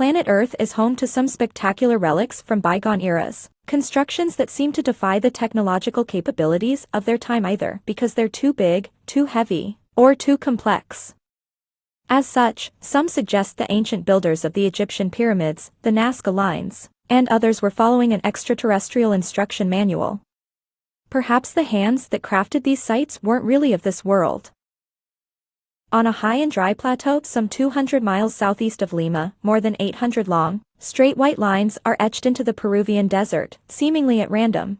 planet Earth is home to some spectacular relics from bygone eras, constructions that seem to defy the technological capabilities of their time either because they're too big, too heavy, or too complex. As such, some suggest the ancient builders of the Egyptian pyramids, the Nazca Lines, and others were following an extraterrestrial instruction manual. Perhaps the hands that crafted these sites weren't really of this world. On a high and dry plateau some 200 miles southeast of Lima, more than 800 long, straight white lines are etched into the Peruvian desert, seemingly at random.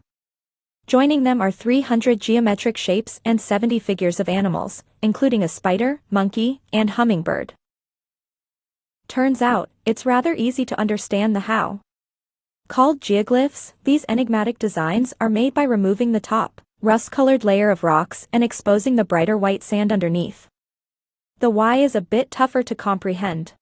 Joining them are 300 geometric shapes and 70 figures of animals, including a spider, monkey, and hummingbird. Turns out, it's rather easy to understand the how. Called geoglyphs, these enigmatic designs are made by removing the top, rust-colored layer of rocks and exposing the brighter white sand underneath. The why is a bit tougher to comprehend.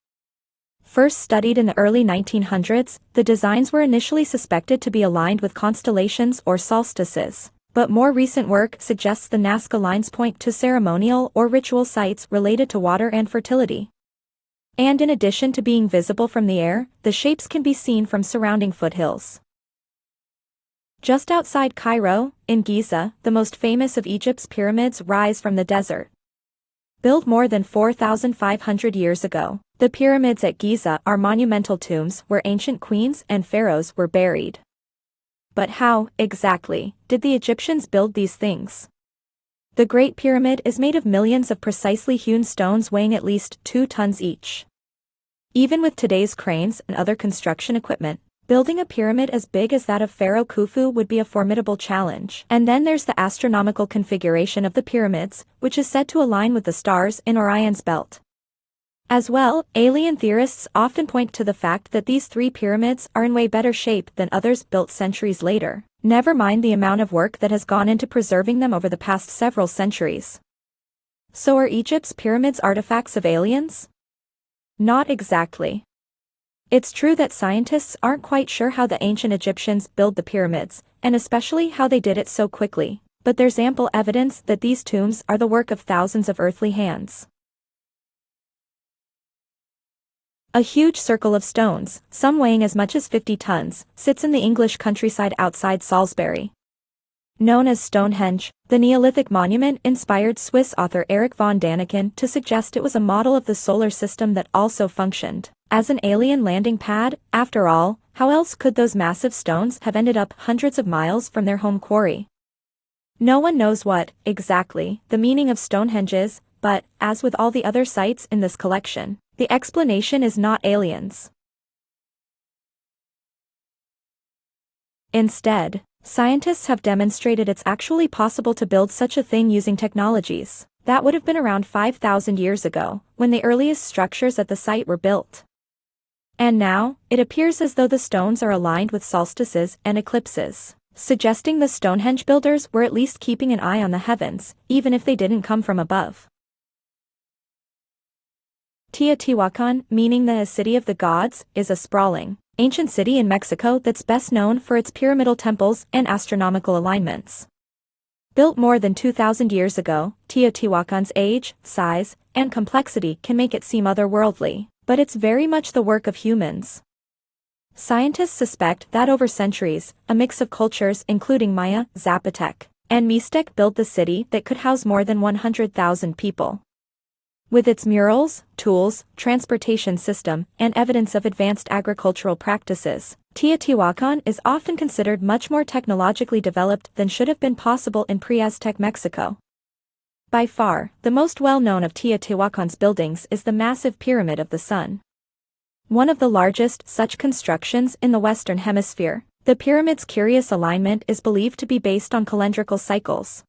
First studied in the early 1900s, the designs were initially suspected to be aligned with constellations or solstices, but more recent work suggests the Nazca Lines point to ceremonial or ritual sites related to water and fertility. And in addition to being visible from the air, the shapes can be seen from surrounding foothills. Just outside Cairo, in Giza, the most famous of Egypt's pyramids rise from the desert. Built more than 4,500 years ago, the pyramids at Giza are monumental tombs where ancient queens and pharaohs were buried. But how, exactly, did the Egyptians build these things? The Great Pyramid is made of millions of precisely hewn stones weighing at least 2 tons each. Even with today's cranes and other construction equipment, building a pyramid as big as that of Pharaoh Khufu would be a formidable challenge. And then there's the astronomical configuration of the pyramids, which is said to align with the stars in Orion's belt. As well, alien theorists often point to the fact that these 3 pyramids are in way better shape than others built centuries later, never mind the amount of work that has gone into preserving them over the past several centuries. So are Egypt's pyramids artifacts of aliens? Not exactly. It's true that scientists aren't quite sure how the ancient Egyptians built the pyramids, and especially how they did it so quickly, but there's ample evidence that these tombs are the work of thousands of earthly hands. A huge circle of stones, some weighing as much as 50 tons, sits in the English countryside outside Salisbury. Known as Stonehenge, the Neolithic monument inspired Swiss author Erich von Däniken to suggest it was a model of the solar system that also functioned as an alien landing pad. After all, how else could those massive stones have ended up hundreds of miles from their home quarry? No one knows what, exactly, the meaning of Stonehenge is, but, as with all the other sites in this collection, the explanation is not aliens. Instead, scientists have demonstrated it's actually possible to build such a thing using technologies that would have been around 5,000 years ago, when the earliest structures at the site were built. And now, it appears as though the stones are aligned with solstices and eclipses, suggesting the Stonehenge builders were at least keeping an eye on the heavens, even if they didn't come from above. Teotihuacan, meaning the city of the gods, is a sprawling, ancient city in Mexico that's best known for its pyramidal temples and astronomical alignments. Built more than 2,000 years ago, Teotihuacan's age, size, and complexity can make it seem otherworldly, but it's very much the work of humans. Scientists suspect that over centuries, a mix of cultures including Maya, Zapotec, and Mixtec built the city that could house more than 100,000 people. With its murals, tools, transportation system, and evidence of advanced agricultural practices, Teotihuacan is often considered much more technologically developed than should have been possible in pre-Aztec Mexico. By far, the most well-known of Teotihuacan's buildings is the massive Pyramid of the Sun. One of the largest such constructions in the Western Hemisphere, the pyramid's curious alignment is believed to be based on calendrical cycles.